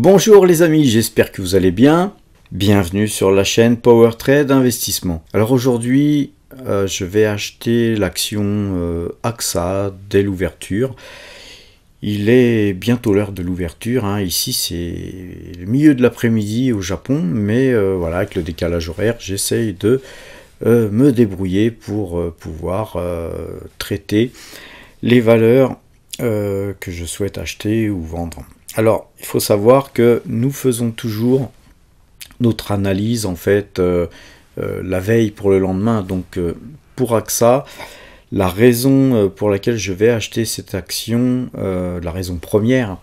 Bonjour les amis, j'espère que vous allez bien. Bienvenue sur la chaîne Power Trade Investissement. Alors aujourd'hui, je vais acheter l'action AXA dès l'ouverture. Il est bientôt l'heure de l'ouverture. Ici, c'est le milieu de l'après-midi au Japon, mais voilà, avec le décalage horaire, j'essaye de me débrouiller pour pouvoir traiter les valeurs que je souhaite acheter ou vendre. Alors, il faut savoir que nous faisons toujours notre analyse en fait la veille pour le lendemain. Donc, pour AXA, la raison pour laquelle je vais acheter cette action, la raison première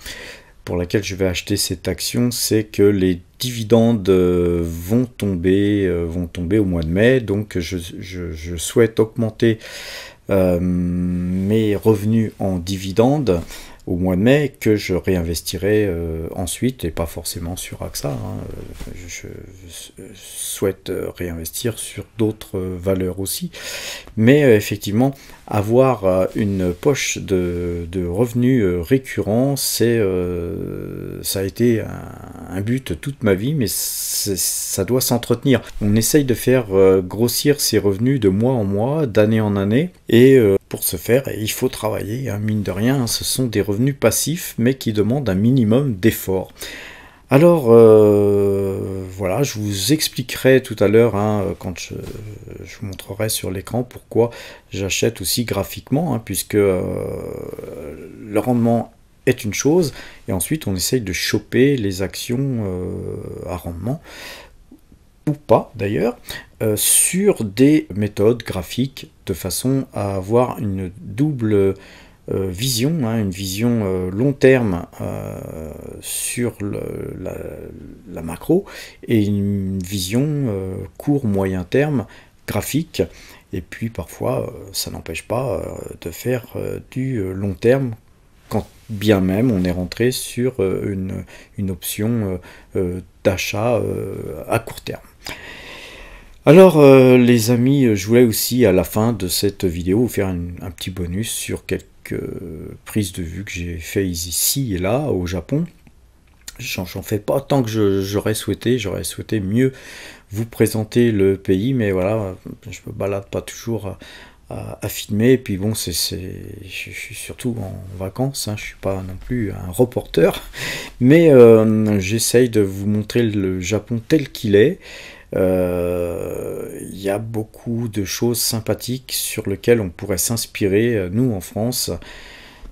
pour laquelle je vais acheter cette action, c'est que les dividendes vont tomber au mois de mai. Donc, je souhaite augmenter mes revenus en dividendes au mois de mai, que je réinvestirai ensuite, et pas forcément sur AXA. Je souhaite réinvestir sur d'autres valeurs aussi. Mais effectivement, avoir une poche de revenus récurrents, ça a été un but toute ma vie, mais ça doit s'entretenir. On essaye de faire grossir ces revenus de mois en mois, d'année en année, et pour ce faire, il faut travailler, mine de rien. Ce sont des revenus passifs, mais qui demandent un minimum d'effort. Alors, voilà, je vous expliquerai tout à l'heure, quand je vous montrerai sur l'écran, pourquoi j'achète aussi graphiquement, puisque le rendement est une chose, et ensuite on essaye de choper les actions à rendement, ou pas d'ailleurs, sur des méthodes graphiques, de façon à avoir une double vision, une vision long terme sur la macro, et une vision court moyen terme graphique. Et puis parfois ça n'empêche pas de faire du long terme, quand bien même on est rentré sur une option d'achat à court terme. Alors les amis, je voulais aussi à la fin de cette vidéo vous faire un petit bonus sur quelques prises de vue que j'ai fait ici et là au Japon. J'en fais pas tant que j'aurais souhaité mieux vous présenter le pays, mais voilà, je me balade pas toujours à filmer, et puis bon, je suis surtout en vacances, je suis pas non plus un reporter, mais j'essaye de vous montrer le Japon tel qu'il est. Il y a beaucoup de choses sympathiques sur lesquelles on pourrait s'inspirer, nous en France.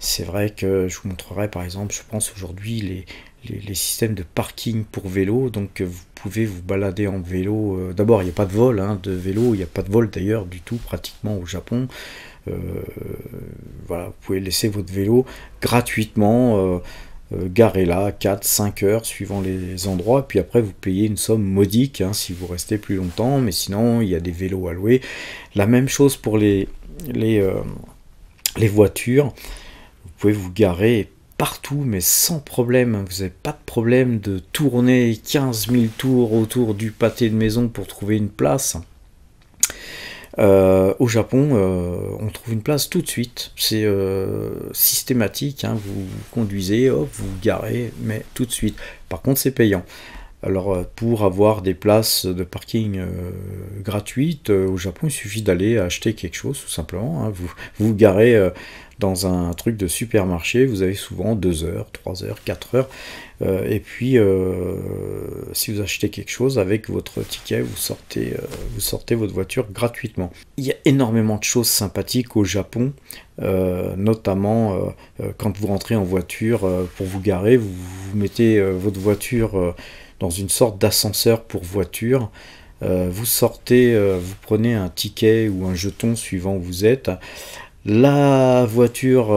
C'est vrai que je vous montrerai par exemple, je pense aujourd'hui, les systèmes de parking pour vélo. Donc vous pouvez vous balader en vélo. D'abord, il n'y a pas de vol de vélo, il n'y a pas de vol d'ailleurs du tout pratiquement au Japon. Voilà, vous pouvez laisser votre vélo gratuitement garé là 4-5 heures suivant les endroits, puis après vous payez une somme modique si vous restez plus longtemps, mais sinon il y a des vélos à louer. La même chose pour les voitures, vous pouvez vous garer partout mais sans problème, vous n'avez pas de problème de tourner 15 000 tours autour du pâté de maison pour trouver une place. Au Japon, on trouve une place tout de suite, c'est systématique, vous conduisez, hop, vous vous garez, mais tout de suite. Par contre, c'est payant. Alors, pour avoir des places de parking gratuites, au Japon, il suffit d'aller acheter quelque chose, tout simplement. Vous vous garez dans un truc de supermarché, vous avez souvent 2 heures, 3 heures, 4 heures, et puis si vous achetez quelque chose avec votre ticket, vous sortez votre voiture gratuitement. Il y a énormément de choses sympathiques au Japon, notamment quand vous rentrez en voiture pour vous garer, vous mettez votre voiture dans une sorte d'ascenseur pour voiture. Vous sortez, vous prenez un ticket ou un jeton suivant où vous êtes. La voiture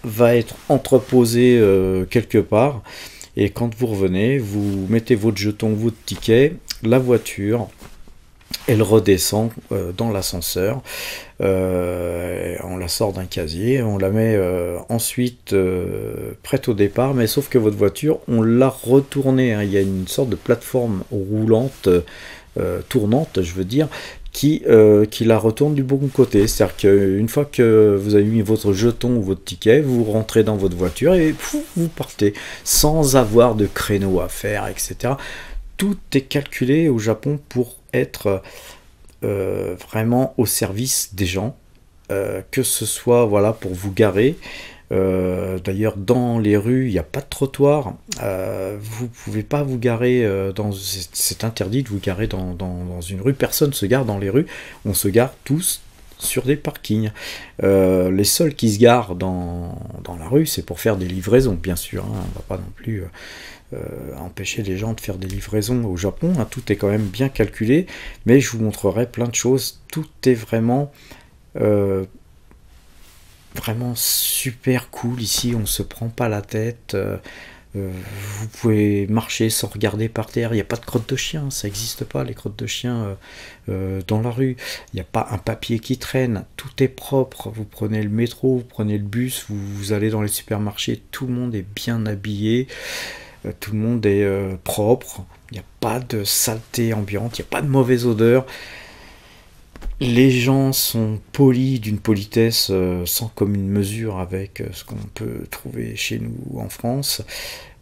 va être entreposée quelque part, et quand vous revenez, vous mettez votre jeton, votre ticket, la voiture, elle redescend dans l'ascenseur, on la sort d'un casier, on la met ensuite prête au départ, mais sauf que votre voiture, on l'a retournée, il y a une sorte de plateforme roulante, tournante, je veux dire, qui la retourne du bon côté. C'est-à-dire qu'une fois que vous avez mis votre jeton ou votre ticket, vous rentrez dans votre voiture et pouf, vous partez sans avoir de créneau à faire, etc. Tout est calculé au Japon pour être vraiment au service des gens, que ce soit voilà, pour vous garer. D'ailleurs, dans les rues, il n'y a pas de trottoir. Vous ne pouvez pas vous garer c'est interdit de vous garer dans une rue. Personne ne se gare dans les rues. On se gare tous sur des parkings. Les seuls qui se garent dans la rue, c'est pour faire des livraisons, bien sûr. Hein. On ne va pas non plus empêcher les gens de faire des livraisons au Japon. Hein. Tout est quand même bien calculé. Mais je vous montrerai plein de choses. Tout est vraiment super cool ici, on se prend pas la tête, vous pouvez marcher sans regarder par terre, il n'y a pas de crotte de chien, ça n'existe pas les crottes de chien dans la rue, il n'y a pas un papier qui traîne, tout est propre, vous prenez le métro, vous prenez le bus, vous allez dans les supermarchés, tout le monde est bien habillé, tout le monde est propre, il n'y a pas de saleté ambiante, il n'y a pas de mauvaise odeur. Les gens sont polis d'une politesse sans commune mesure avec ce qu'on peut trouver chez nous en France.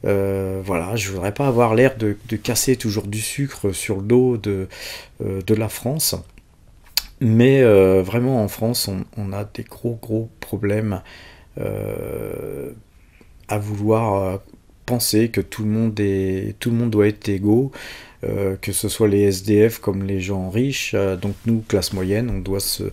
Voilà, je voudrais pas avoir l'air de casser toujours du sucre sur le dos de la France. Mais vraiment en France, on a des gros problèmes à vouloir penser que tout le monde doit être égaux. Que ce soit les SDF comme les gens riches, donc nous, classe moyenne, on doit se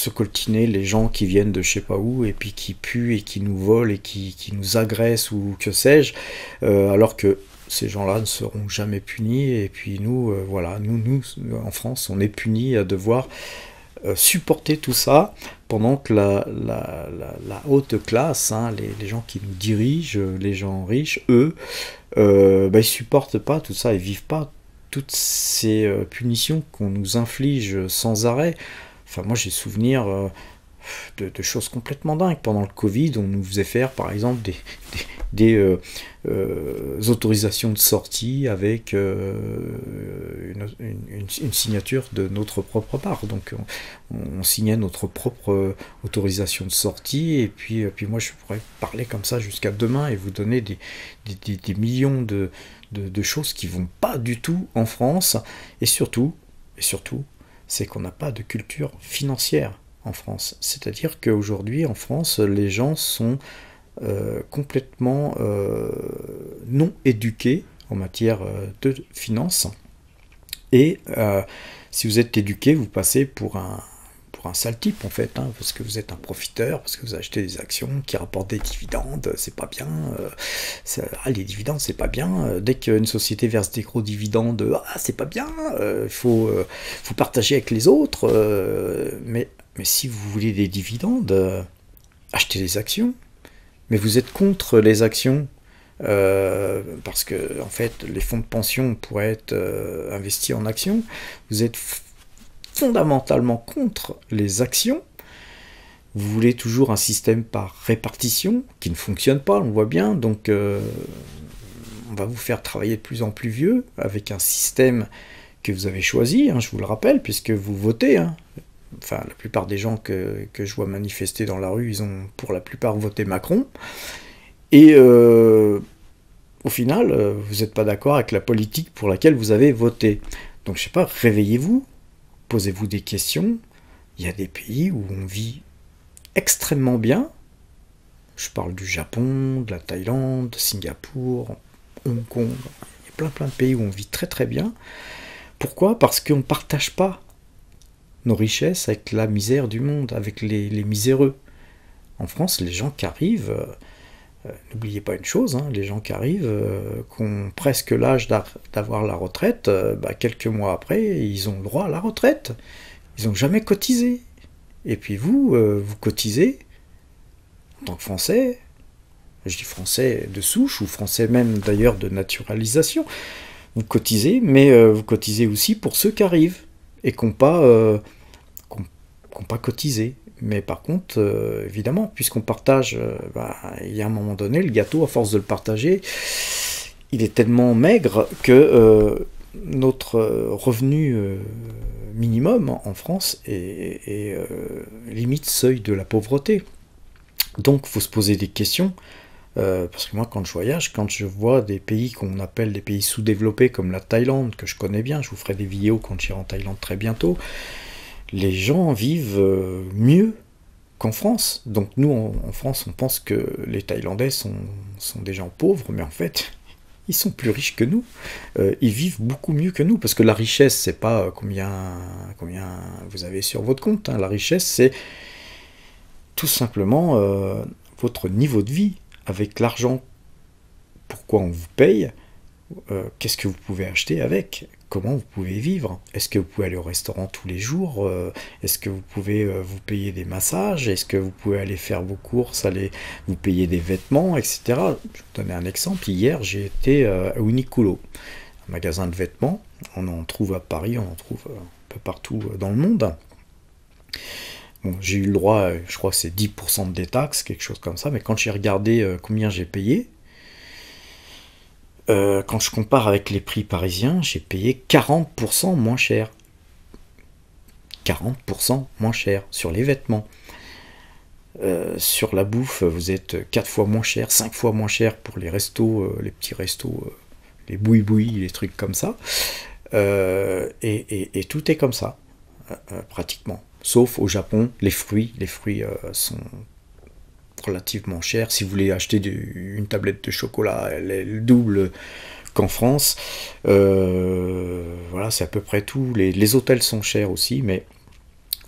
coltiner les gens qui viennent de je sais pas où, et puis qui puent et qui nous volent et qui nous agressent ou que sais-je, alors que ces gens-là ne seront jamais punis, et puis nous, voilà, nous, en France, on est punis à devoir supporter tout ça, pendant que la haute classe, hein, les gens qui nous dirigent, les gens riches, eux, ils supportent pas tout ça, ils vivent pas toutes ces punitions qu'on nous inflige sans arrêt. Enfin, moi j'ai souvenir de choses complètement dingues. Pendant le Covid, on nous faisait faire par exemple des autorisations de sortie avec une signature de notre propre part. Donc on signait notre propre autorisation de sortie, et puis moi je pourrais parler comme ça jusqu'à demain et vous donner des millions de choses qui vont pas du tout en France, et surtout c'est qu'on n'a pas de culture financière en France. C'est-à-dire qu'aujourd'hui en France, les gens sont complètement non éduqués en matière de finances, et si vous êtes éduqué, vous passez pour un sale type en fait, hein, parce que vous êtes un profiteur, parce que vous achetez des actions qui rapportent des dividendes, c'est pas bien, les dividendes c'est pas bien, dès qu'une société verse des gros dividendes, c'est pas bien, il faut partager avec les autres, mais si vous voulez des dividendes, achetez des actions. Mais vous êtes contre les actions, parce que en fait les fonds de pension pourraient être investis en actions. Vous êtes fondamentalement contre les actions. Vous voulez toujours un système par répartition qui ne fonctionne pas, on voit bien. Donc on va vous faire travailler de plus en plus vieux avec un système que vous avez choisi, hein, je vous le rappelle, puisque vous votez, hein. Enfin, la plupart des gens que je vois manifester dans la rue, ils ont pour la plupart voté Macron. Et au final, vous n'êtes pas d'accord avec la politique pour laquelle vous avez voté. Donc, je sais pas, réveillez-vous, posez-vous des questions. Il y a des pays où on vit extrêmement bien. Je parle du Japon, de la Thaïlande, de Singapour, Hong Kong. Il y a plein de pays où on vit très bien. Pourquoi? Parce qu'on ne partage pas nos richesses avec la misère du monde, avec les miséreux. En France, les gens qui arrivent, n'oubliez pas une chose, hein, les gens qui arrivent, qui ont presque l'âge d'avoir la retraite, quelques mois après, ils ont le droit à la retraite. Ils n'ont jamais cotisé. Et puis vous, vous cotisez, en tant que Français, je dis Français de souche, ou Français même d'ailleurs de naturalisation, vous cotisez, mais vous cotisez aussi pour ceux qui arrivent, et qui n'ont pas cotisé. Mais par contre, évidemment, puisqu'on partage, il y a un moment donné, le gâteau, à force de le partager, il est tellement maigre que notre revenu minimum en France et limite seuil de la pauvreté. Donc il faut se poser des questions, parce que moi quand je voyage, quand je vois des pays qu'on appelle des pays sous-développés comme la Thaïlande, que je connais bien, je vous ferai des vidéos quand j'irai en Thaïlande très bientôt, les gens vivent mieux qu'en France. Donc nous en France on pense que les Thaïlandais sont des gens pauvres, mais en fait ils sont plus riches que nous, ils vivent beaucoup mieux que nous, parce que la richesse c'est pas combien vous avez sur votre compte, hein. La richesse c'est tout simplement votre niveau de vie, avec l'argent, pourquoi on vous paye, qu'est-ce que vous pouvez acheter avec, comment vous pouvez vivre, est-ce que vous pouvez aller au restaurant tous les jours, est-ce que vous pouvez vous payer des massages, est-ce que vous pouvez aller faire vos courses, aller vous payer des vêtements, etc. Je vais vous donner un exemple, hier j'ai été à Uniqlo, un magasin de vêtements, on en trouve à Paris, on en trouve un peu partout dans le monde. Bon, j'ai eu le droit, je crois que c'est 10% de détaxe, quelque chose comme ça, mais quand j'ai regardé combien j'ai payé, quand je compare avec les prix parisiens, j'ai payé 40% moins cher. 40% moins cher sur les vêtements. Sur la bouffe, vous êtes 4 fois moins cher, 5 fois moins cher pour les restos, les petits restos, les boui-boui, les trucs comme ça. Et tout est comme ça, pratiquement. Sauf au Japon, les fruits sont relativement chers. Si vous voulez acheter une tablette de chocolat, elle est le double qu'en France. Voilà, c'est à peu près tout. Les hôtels sont chers aussi, mais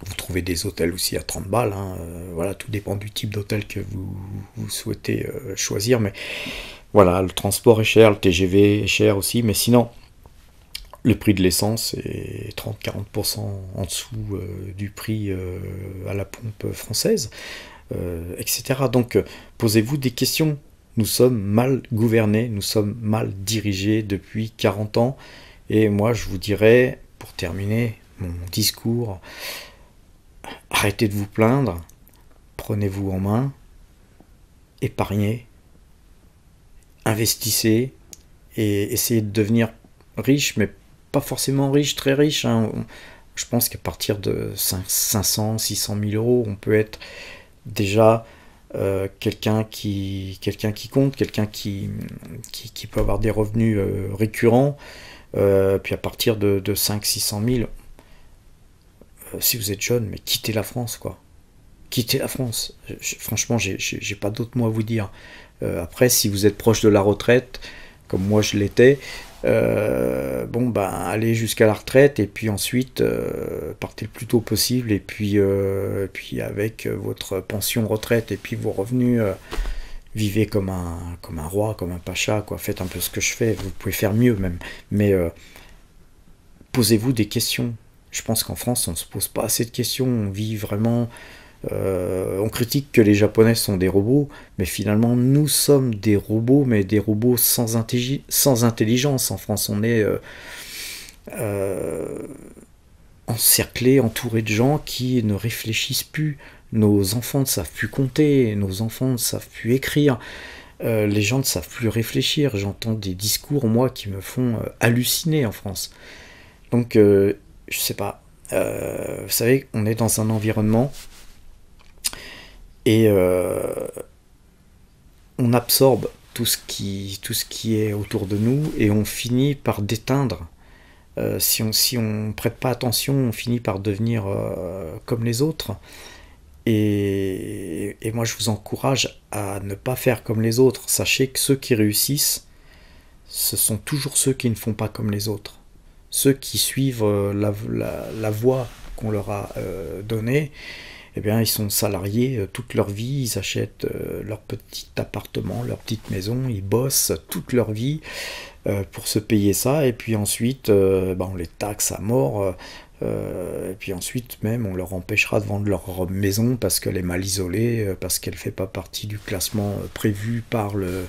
vous trouvez des hôtels aussi à 30 balles. Hein. Voilà, tout dépend du type d'hôtel que vous souhaitez choisir. Mais voilà, le transport est cher, le TGV est cher aussi. Mais sinon, le prix de l'essence est 30-40% en dessous du prix à la pompe française, etc. Donc, posez-vous des questions. Nous sommes mal gouvernés, nous sommes mal dirigés depuis 40 ans. Et moi, je vous dirais, pour terminer mon discours, arrêtez de vous plaindre, prenez-vous en main, épargnez, investissez et essayez de devenir riche, mais pas forcément riche, très riche. Hein. Je pense qu'à partir de 500, 600 000 euros, on peut être déjà quelqu'un qui compte, quelqu'un qui peut avoir des revenus récurrents. Puis à partir de 500-600 000, si vous êtes jeune, mais quittez la France, quoi. Quittez la France. Franchement, j'ai pas d'autres mots à vous dire. Après, si vous êtes proche de la retraite, comme moi je l'étais, bon ben allez jusqu'à la retraite et puis ensuite partez le plus tôt possible et puis avec votre pension retraite et puis vos revenus, vivez comme un roi, comme un pacha, quoi. Faites un peu ce que je fais, vous pouvez faire mieux même, mais posez-vous des questions. Je pense qu'en France on ne se pose pas assez de questions, on vit vraiment. On critique que les Japonais sont des robots, mais finalement nous sommes des robots, mais des robots sans intelligence. En France, on est encerclés, entourés de gens qui ne réfléchissent plus. Nos enfants ne savent plus compter, nos enfants ne savent plus écrire, les gens ne savent plus réfléchir. J'entends des discours, moi, qui me font halluciner en France. Donc, je sais pas. Vous savez, on est dans un environnement et on absorbe tout ce qui est autour de nous et on finit par déteindre. Si on prête pas attention, on finit par devenir comme les autres. Et moi, je vous encourage à ne pas faire comme les autres. Sachez que ceux qui réussissent, ce sont toujours ceux qui ne font pas comme les autres. Ceux qui suivent la voie qu'on leur a donnée, eh bien, ils sont salariés toute leur vie, ils achètent leur petit appartement, leur petite maison, ils bossent toute leur vie pour se payer ça, et puis ensuite, on les taxe à mort, et puis ensuite même, on leur empêchera de vendre leur maison parce qu'elle est mal isolée, parce qu'elle ne fait pas partie du classement prévu par le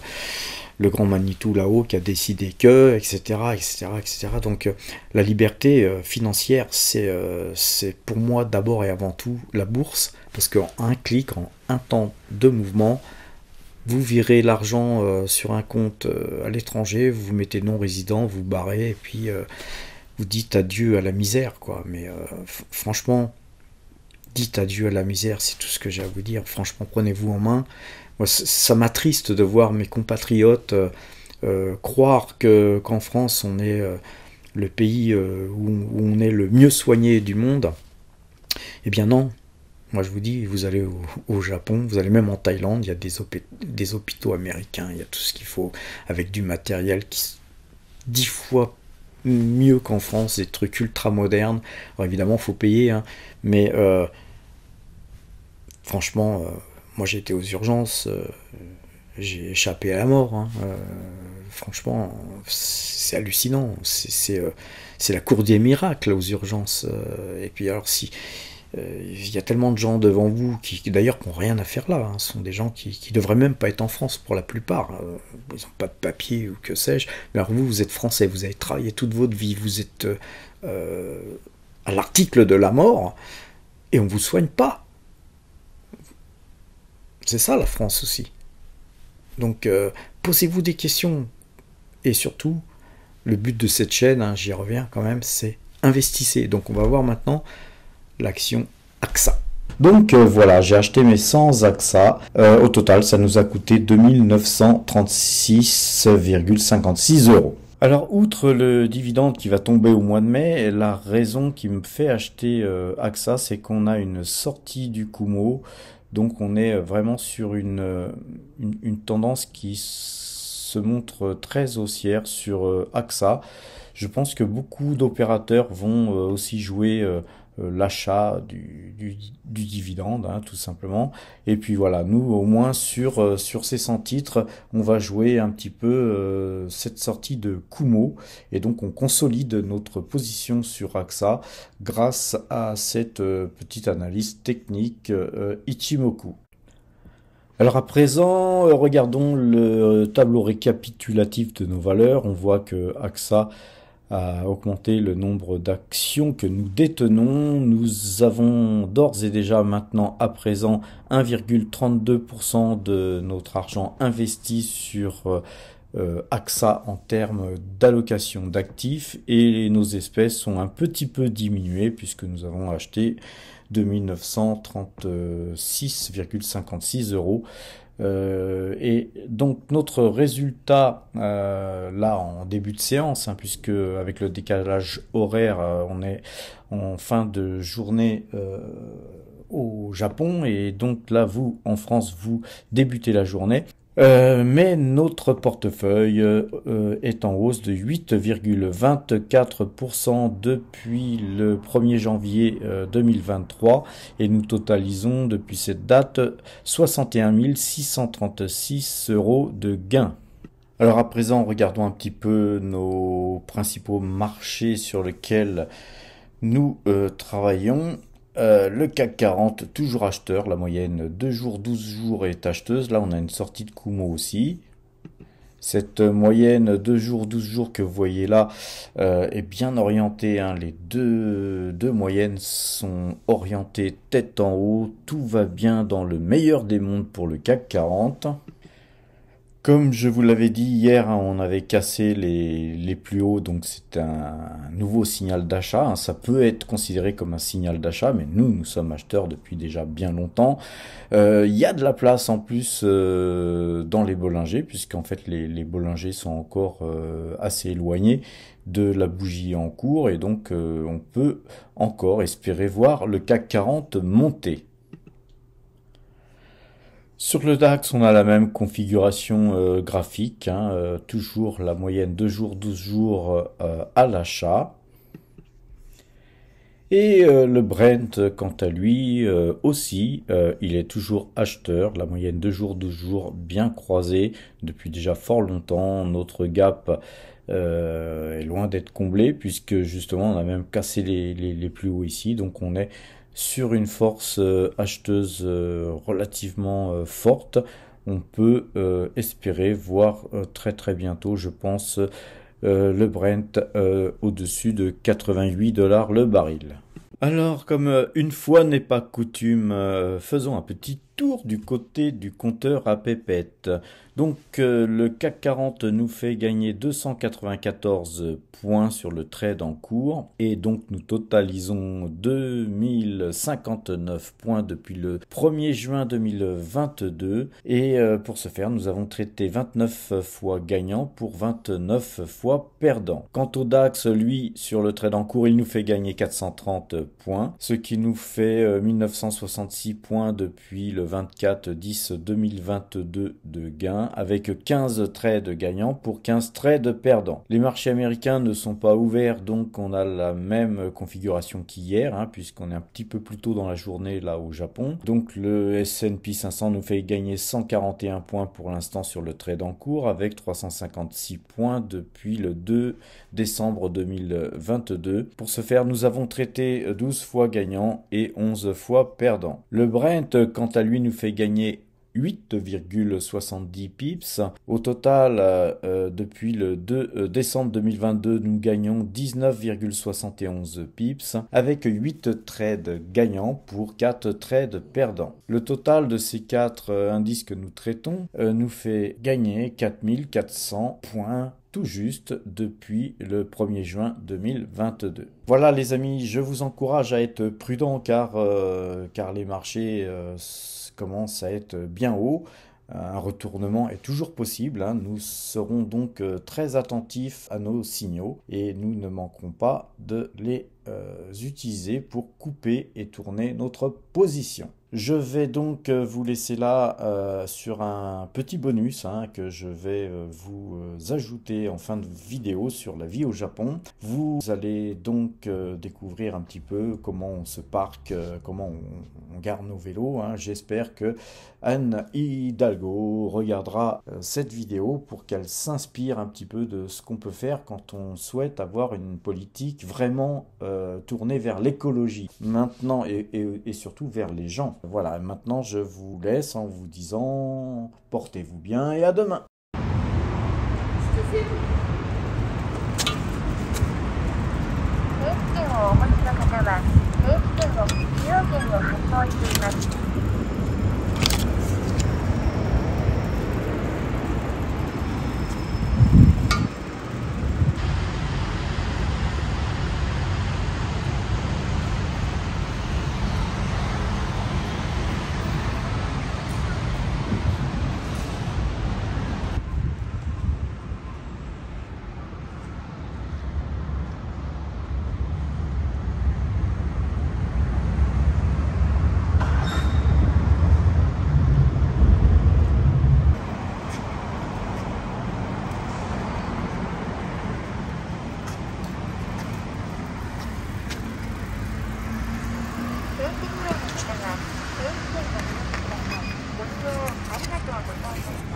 grand Manitou là-haut qui a décidé que, etc., etc., etc. Donc la liberté financière, c'est pour moi d'abord et avant tout la bourse, parce qu'en un clic, en un temps de mouvement, vous virez l'argent sur un compte à l'étranger, vous vous mettez non résident, vous barrez, et puis vous dites adieu à la misère, quoi. Mais franchement, dites adieu à la misère, c'est tout ce que j'ai à vous dire. Franchement, prenez-vous en main. Moi, ça m'attriste de voir mes compatriotes croire qu'en France, on est le pays où on est le mieux soigné du monde. Eh bien non. Moi, je vous dis, vous allez au Japon, vous allez même en Thaïlande, il y a des hôpitaux américains, il y a tout ce qu'il faut, avec du matériel qui est 10 fois mieux qu'en France, des trucs ultra modernes. Alors évidemment, il faut payer, hein, mais franchement, moi j'ai été aux urgences, j'ai échappé à la mort. Hein, franchement, c'est hallucinant. C'est la cour des miracles aux urgences. Et puis alors si il y a tellement de gens devant vous qui d'ailleurs n'ont rien à faire là. Hein. Ce sont des gens qui devraient même pas être en France pour la plupart. Ils n'ont pas de papier ou que sais-je. Mais alors vous, vous êtes français, vous avez travaillé toute votre vie, vous êtes à l'article de la mort et on vous soigne pas. C'est ça la France aussi. Donc posez-vous des questions. Et surtout, le but de cette chaîne, hein, j'y reviens quand même, c'est investissez. Donc on va voir maintenant l'action AXA. Donc voilà, j'ai acheté mes 100 AXA. Au total, ça nous a coûté 2936,56 €. Alors, outre le dividende qui va tomber au mois de mai, la raison qui me fait acheter AXA, c'est qu'on a une sortie du Kumo. Donc on est vraiment sur une tendance qui se montre très haussière sur AXA. Je pense que beaucoup d'opérateurs vont aussi jouer l'achat du dividende, hein, tout simplement. Et puis voilà, nous au moins sur ces 100 titres, on va jouer un petit peu cette sortie de Kumo. Et donc on consolide notre position sur AXA grâce à cette petite analyse technique Ichimoku. Alors à présent, regardons le tableau récapitulatif de nos valeurs. On voit que AXA a augmenté le nombre d'actions que nous détenons. Nous avons d'ores et déjà maintenant à présent 1,32% de notre argent investi sur AXA en termes d'allocation d'actifs et nos espèces ont un petit peu diminué puisque nous avons acheté 2936,56 €. Et donc notre résultat là en début de séance, hein, puisque avec le décalage horaire, on est en fin de journée au Japon et donc là vous en France vous débutez la journée. Mais notre portefeuille est en hausse de 8,24% depuis le 1er janvier 2023 et nous totalisons depuis cette date 61 636 € de gains. Alors à présent, regardons un petit peu nos principaux marchés sur lesquels nous travaillons. Le CAC 40, toujours acheteur, la moyenne 2 jours, 12 jours est acheteuse. Là, on a une sortie de Kumo aussi. Cette moyenne 2 jours, 12 jours que vous voyez là est bien orientée. Hein. Les deux moyennes sont orientées tête en haut. Tout va bien dans le meilleur des mondes pour le CAC 40. Comme je vous l'avais dit hier, hein, on avait cassé les plus hauts, donc c'est un nouveau signal d'achat. Hein. Ça peut être considéré comme un signal d'achat, mais nous sommes acheteurs depuis déjà bien longtemps. Il y a de la place en plus dans les Bollinger, puisqu'en fait les Bollinger sont encore assez éloignés de la bougie en cours, et donc on peut encore espérer voir le CAC 40 monter. Sur le DAX, on a la même configuration graphique, hein, toujours la moyenne 2 jours, 12 jours à l'achat. Et le Brent, quant à lui, aussi, il est toujours acheteur, la moyenne 2 jours, 12 jours bien croisée depuis déjà fort longtemps. Notre gap est loin d'être comblé puisque justement on a même cassé les plus hauts ici, donc on est sur une force acheteuse relativement forte. On peut espérer voir très très bientôt, je pense, le Brent au-dessus de 88 $ le baril. Alors, comme une fois n'est pas coutume, faisons un petit tour du côté du compteur à pépettes. Donc le CAC 40 nous fait gagner 294 points sur le trade en cours et donc nous totalisons 2059 points depuis le 1er juin 2022 et pour ce faire nous avons traité 29 fois gagnant pour 29 fois perdant. Quant au DAX, lui, sur le trade en cours, il nous fait gagner 430 points, ce qui nous fait 1966 points depuis le 24-10-2022 de gain, avec 15 trades gagnants pour 15 trades perdants. Les marchés américains ne sont pas ouverts, donc on a la même configuration qu'hier, puisqu'on est un petit peu plus tôt dans la journée là au Japon. Donc le S&P 500 nous fait gagner 141 points pour l'instant sur le trade en cours, avec 356 points depuis le 2 décembre 2022. Pour ce faire, nous avons traité 12 fois gagnant et 11 fois perdant. Le Brent, quant à lui, nous fait gagner 8,70 pips. Au total, depuis le 2 décembre 2022, nous gagnons 19,71 pips avec 8 trades gagnants pour 4 trades perdants. Le total de ces 4 indices que nous traitons nous fait gagner 4400 points tout juste depuis le 1er juin 2022. Voilà les amis, je vous encourage à être prudent car les marchés commencent à être bien hauts. Un retournement est toujours possible. Nous serons donc très attentifs à nos signaux et nous ne manquerons pas de les utiliser pour couper et tourner notre position. Je vais donc vous laisser là sur un petit bonus que je vais vous ajouter en fin de vidéo sur la vie au Japon. Vous allez donc découvrir un petit peu comment on se parque, comment on garde nos vélos. J'espère que Anne Hidalgo regardera cette vidéo pour qu'elle s'inspire un petit peu de ce qu'on peut faire quand on souhaite avoir une politique vraiment tournée vers l'écologie maintenant et surtout vers les gens. Voilà, maintenant je vous laisse en vous disant portez-vous bien et à demain.ご利用ありがとうございます。